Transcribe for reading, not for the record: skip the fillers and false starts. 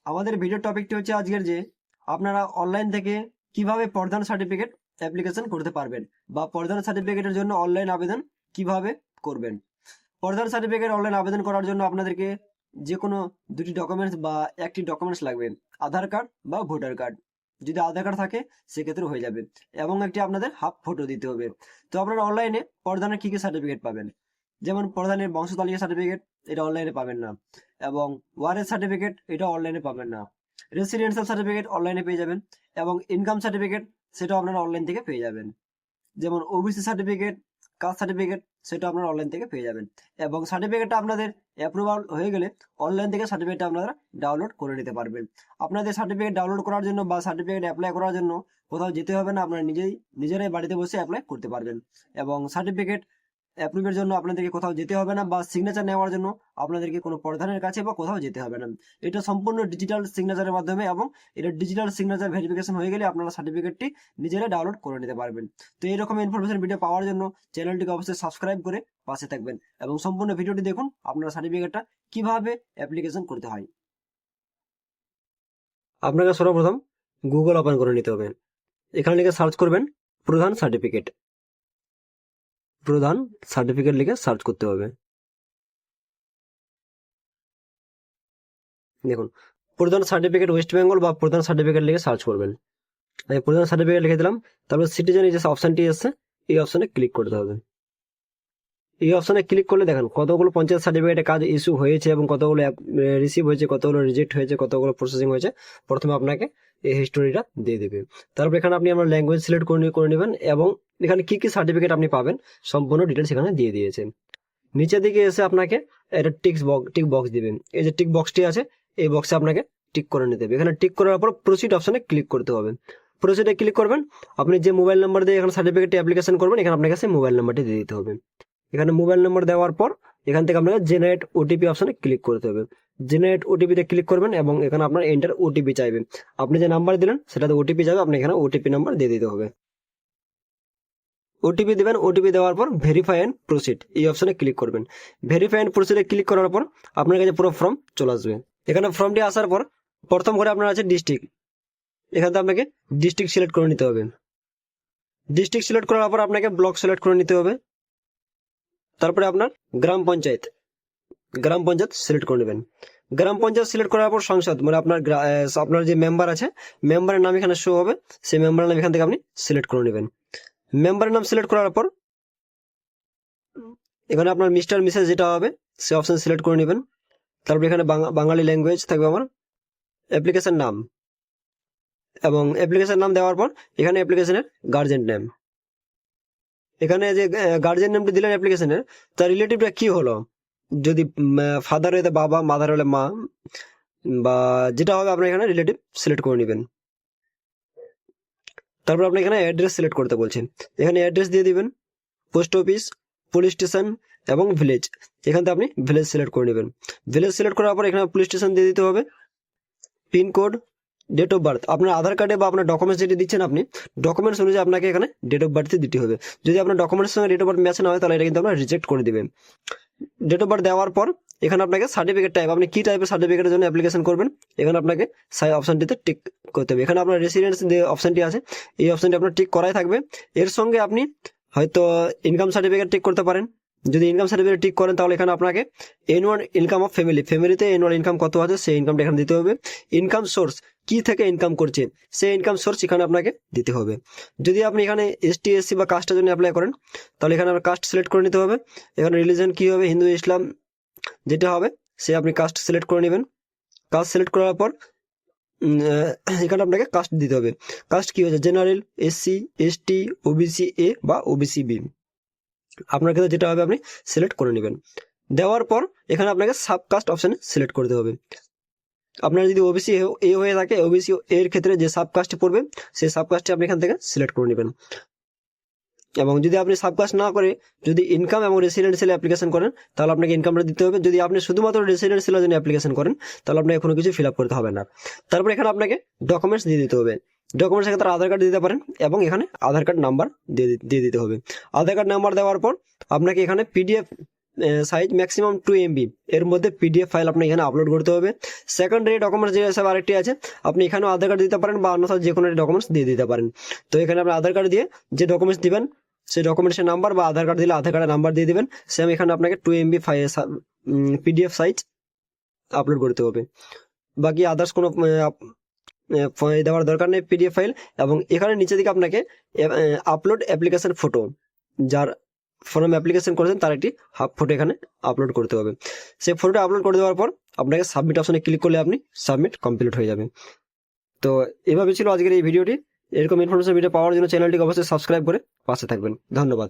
আমাদের ভিডিও টপিকটি হচ্ছে আজকের যে আপনারা অনলাইন থেকে কিভাবে প্রধান সার্টিফিকেট অ্যাপ্লিকেশন করতে পারবেন বা প্রধান সার্টিফিকেটের জন্য অনলাইন আবেদন কিভাবে করবেন। প্রধান সার্টিফিকেট অনলাইন আবেদন করার জন্য আপনাদেরকে যে কোনো দুটি ডকুমেন্টস বা একটি ডকুমেন্টস লাগবে, আধার কার্ড বা ভোটার কার্ড। যদি আধার কার্ড থাকে সেক্ষেত্রে হয়ে যাবে, এবং একটি আপনাদের হাফ ফটো দিতে হবে। তো আপনারা অনলাইনে প্রধানের কি কি সার্টিফিকেট পাবেন, যেমন প্রধানের বংশতালিকা সার্টিফিকেট, এটা অনলাইনে পাবেন না। এবং ওয়ারেস সার্টিফিকেট, এটা অনলাইনে পাবেন না। রেসিডেন্সিয়াল সার্টিফিকেট অনলাইনে পেয়ে যাবেন, এবং ইনকাম সার্টিফিকেট সেটা আপনারা অনলাইন থেকে পেয়ে যাবেন। যেমন ওবিসি সার্টিফিকেট, কাস্ট সার্টিফিকেট, সেটা আপনারা অনলাইন থেকে পেয়ে যাবেন। এবং সার্টিফিকেটটা আপনাদের অ্যাপ্রুভাল হয়ে গেলে অনলাইন থেকে সার্টিফিকেটটা আপনারা ডাউনলোড করে নিতে পারবেন। আপনাদের সার্টিফিকেট ডাউনলোড করার জন্য বা সার্টিফিকেট অ্যাপ্লাই করার জন্য কোথাও যেতে হবে না, আপনারা নিজেরাই বাড়িতে বসে অ্যাপ্লাই করতে পারবেন। এবং সার্টিফিকেট অ্যাপ্রুভের জন্য আপনাদেরকে কোথাও যেতে হবে না, বা সিগনেচার নেওয়ার জন্য আপনাদেরকে কোনো প্রধানের কাছে বা কোথাও যেতে হবে না। এটা সম্পূর্ণ ডিজিটাল সিগনেচারের মাধ্যমে, এবং এটা ডিজিটাল সিগনেচার ভেরিফিকেশন হয়ে গেলে আপনারা সার্টিফিকেটটি নিজেরাই ডাউনলোড করে নিতে পারবেন। তো এইরকম ইনফরমেশন ভিডিও পাওয়ার জন্য চ্যানেলটিকে অবশ্যই সাবস্ক্রাইব করে পাশে থাকবেন, এবং সম্পূর্ণ ভিডিওটি দেখুন আপনারা সার্টিফিকেটটা কিভাবে অ্যাপ্লিকেশন করতে হয়। আপনাকে সর্বপ্রথম গুগল ওপেন করে নিতে হবে। এখানে লিখে সার্চ করবেন প্রধান সার্টিফিকেট। প্রধান সার্টিফিকেট লিখে সার্চ করতে হবে। দেখুন, প্রধান সার্টিফিকেট ওয়েস্ট বেঙ্গল বা প্রধান সার্টিফিকেট লিখে সার্চ করবেন। আমি প্রধান সার্টিফিকেট লিখে দিলাম। তারপর সিটিজেন এই যে অপশনটি এসছে, এই অপশনে ক্লিক করতে হবে। এই অপশনে ক্লিক করলে দেখেন কতগুলো পঞ্চায়েত সার্টিফিকেটে কাজ ইস্যু হয়েছে, এবং কতগুলো রিসিভ হয়েছে, কতগুলো রিজেক্ট হয়েছে, কতগুলো প্রসেসিং হয়েছে। প্রথমে আপনাকে এই হিস্টোরিটা দিয়ে দেবে। তারপর এখানে আপনি আমার ল্যাঙ্গুয়েজ সিলেক্ট করে নেবেন, এবং এখানে কি কি সার্টিফিকেট আপনি পাবেন সম্পূর্ণ ডিটেলস এখানে দিয়ে দিয়েছে। নিচের দিকে এসে আপনাকে একটা টিক বক্স দিবেন। এই যে টিক বক্সটি আছে, এই বক্সে আপনাকে টিক করে নিতে হবে। এখানে টিক করার পর প্রসিড অপশনে ক্লিক করতে হবে। প্রসিডে ক্লিক করবেন। আপনি যে মোবাইল নাম্বার দিয়ে এখানে সার্টিফিকেট অ্যাপ্লিকেশন করবেন, এখানে আপনাকে সেই মোবাইল নাম্বারটি দিয়ে দিতে হবে। এখানে মোবাইল নাম্বার দেওয়ার পর এখান থেকে আপনাকে জেনারেট ওটিপি অপশনে ক্লিক করতে হবে। জেনারেট ওটিপিতে ক্লিক করবেন, এবং এখানে আপনার এন্টার ওটিপি চাইবেন। আপনি যে নাম্বার দিলেন সেটাতে ওটিপি যাবে, আপনি এখানে ওটিপি নাম্বার দিয়ে দিতে হবে। ওটিপি দেবেন। ওটিপি দেওয়ার পর ভেরিফাই অ্যান্ড প্রসিড এই অপশনে ক্লিক করবেন। ভেরিফাই অ্যান্ড প্রসিডে ক্লিক করার পর আপনার কাছে পুরো ফর্ম চলে আসবে। এখানে ফর্মটি আসার পর প্রথম করে আপনার আছে ডিস্ট্রিক্ট। এখান থেকে আপনাকে ডিস্ট্রিক্ট সিলেক্ট করে নিতে হবে। ডিস্ট্রিক্ট সিলেক্ট করার পর আপনাকে ব্লক সিলেক্ট করে নিতে হবে। তারপরে আপনার গ্রাম পঞ্চায়েত সিলেক্ট করে নেবেন। গ্রাম পঞ্চায়েত সিলেক্ট করার পর সংসদ, মানে আপনার যে মেম্বার আছে, মেম্বারের নাম এখানে শো হবে। সেই মেম্বারের নাম এখান থেকে আপনি সিলেক্ট করে নেবেন। মেম্বারের নাম সিলেক্ট করার পর এখানে আপনার মিস্টার মিসেস যেটা হবে সে অপশন সিলেক্ট করে নেবেন। তারপর এখানে বাঙালি ল্যাঙ্গুয়েজ থাকবে আমার, অ্যাপ্লিকেশন নাম, এবং অ্যাপ্লিকেশন নাম দেওয়ার পর এখানে অ্যাপ্লিকেশনের গার্জেন নেম। এখানে যে গার্জেন নেমটি দিলেন অ্যাপ্লিকেশনের, তার রিলেটিভটা কি হলো, যদি ফাদার হলে বাবা, মাদার হলে মা, বা যেটা হবে আপনার এখানে রিলেটিভ সিলেক্ট করে নেবেন। তারপর আপনি এখানে অ্যাড্রেস সিলেক্ট করতে বলছেন। এখানে অ্যাড্রেস দিয়ে দিবেন, পোস্ট অফিস, পুলিশ স্টেশন এবং ভিলেজ। এখান থেকে আপনি ভিলেজ সিলেক্ট করে নেবেন। ভিলেজ সিলেক্ট করার পর এখানে পুলিশ স্টেশন দিয়ে দিতে হবে। পিনকোড, ডেট অফ বার্থ, আপনার আধার কার্ডে বা আপনার ডকুমেন্টস যেটি দিচ্ছেন আপনি ডকুমেন্টস অনুযায়ী আপনাকে এখানে ডেট অফ বার্থ দিতে হবে। যদি আপনার ডকুমেন্টসের সঙ্গে ডেট অফ বার্থ ম্যাচ না হয় তাহলে এটা কিন্তু আপনার রিজেক্ট করে দিবেন। ডেট অফ বার্থ দেওয়ার পর এখানে আপনাকে সার্টিফিকেট টাইপ, আপনি কি টাইপের সার্টিফিকেটের জন্য অ্যাপ্লিকেশন করবেন এখানে আপনাকে অপশনটিতে টিক করতে হবে। এখানে আপনার রেসিডেন্স যে অপশনটি আছে এই অপশনটি আপনার টিক করাই থাকবে। এর সঙ্গে আপনি হয়তো ইনকাম সার্টিফিকেট টিক করতে পারেন। যদি ইনকাম সার্টিফিকেট টিক করেন তাহলে এখানে আপনাকে এনুয়াল ইনকাম অফ ফ্যামিলিতে এনুয়াল ইনকাম কত আছে সেই ইনকামটা এখানে দিতে হবে। ইনকাম সোর্স, কি থেকে ইনকাম করছে সেই ইনকাম সোর্স এখানে আপনাকে দিতে হবে। যদি আপনি এখানে এসটি এসসি বা কাস্টের জন্য অ্যাপ্লাই করেন তাহলে এখানে আপনার কাস্ট সিলেক্ট করে নিতে হবে। এখানে রিলিজন কি হবে, হিন্দু ইসলাম যেটা হবে সে আপনি কাস্ট সিলেক্ট করে নেবেন। কাস্ট সিলেক্ট করার পর এখানে আপনাকে কাস্ট দিতে হবে। কাস্ট কি হচ্ছে, general, SC, ST, OBC A বা ওবিসি বি, আপনার ক্ষেত্রে যেটা হবে আপনি সিলেক্ট করে নেবেন। দেওয়ার পর এখানে আপনাকে সাবকাস্ট অপশনে সিলেক্ট করতে হবে। আপনার যদি ওবিসি এ হয়ে থাকে, ওবিসি এর ক্ষেত্রে যে সাবকাস্টে পড়বে সেই সাবকাস্টে আপনি এখান থেকে সিলেক্ট করে নেবেন। এবং যদি আপনি সাবকাস্ট না করে যদি ইনকাম এবং রেসিডেন্সিয়াল অ্যাপ্লিকেশন করেন তাহলে আপনাকে ইনকামটা দিতে হবে। যদি আপনি শুধুমাত্র রেসিডেন্সিয়াল জন্য অ্যাপ্লিকেশন করেন তাহলে আপনাকে কোনো কিছু ফিল আপ করতে হবে না। তারপর এখানে আপনাকে ডকুমেন্টস দিয়ে দিতে হবে। ডকুমেন্টস ক্ষেত্রে আধার কার্ড দিতে পারেন, এবং এখানে আধার কার্ড নাম্বার দিয়ে দিতে হবে। আধার কার্ড নাম্বার দেওয়ার পর আপনাকে এখানে পিডিএফ সাইজ ম্যাক্সিমাম 2 MB এর মধ্যে পিডিএফ ফাইল আপনি এখানে আপলোড করতে হবে। সেকেন্ডারি ডকুমেন্টস যে সব আরেকটি আছে, আপনি এখানেও আধার কার্ড দিতে পারেন বা অন্যথা যে কোনো ডকুমেন্টস দিয়ে দিতে পারেন। তো এখানে আপনি আধার কার্ড দিয়ে যে ডকুমেন্টস দিবেন সেই ডকুমেন্টসের নাম্বার, বা আধার কার্ড দিলে আধার কার্ডের নাম্বার দিয়ে দিবেন। সেম এখানে আপনাকে 2 MB পিডিএফ সাইজ আপলোড করতে হবে। বাকি আদার্স কোনো দেওয়ার দরকার নেই পিডিএফ ফাইল। এবং এখানে নিচে দিকে আপনাকে আপলোড অ্যাপ্লিকেশন ফটো, যার ফর্ম অ্যাপ্লিকেশন করেছেন তার একটি হাফ ফটো এখানে আপলোড করতে হবে। সেই ফটোটা আপলোড করে দেওয়ার পর আপনাকে সাবমিট অপশনে ক্লিক করলে আপনি সাবমিট কমপ্লিট হয়ে যাবে। তো এভাবে ছিল আজকের এই ভিডিওটি। এরকম ইনফরমেশন ভিডিও পাওয়ার জন্য চ্যানেলটিকে অবশ্যই সাবস্ক্রাইব করে পাশে থাকবেন। ধন্যবাদ।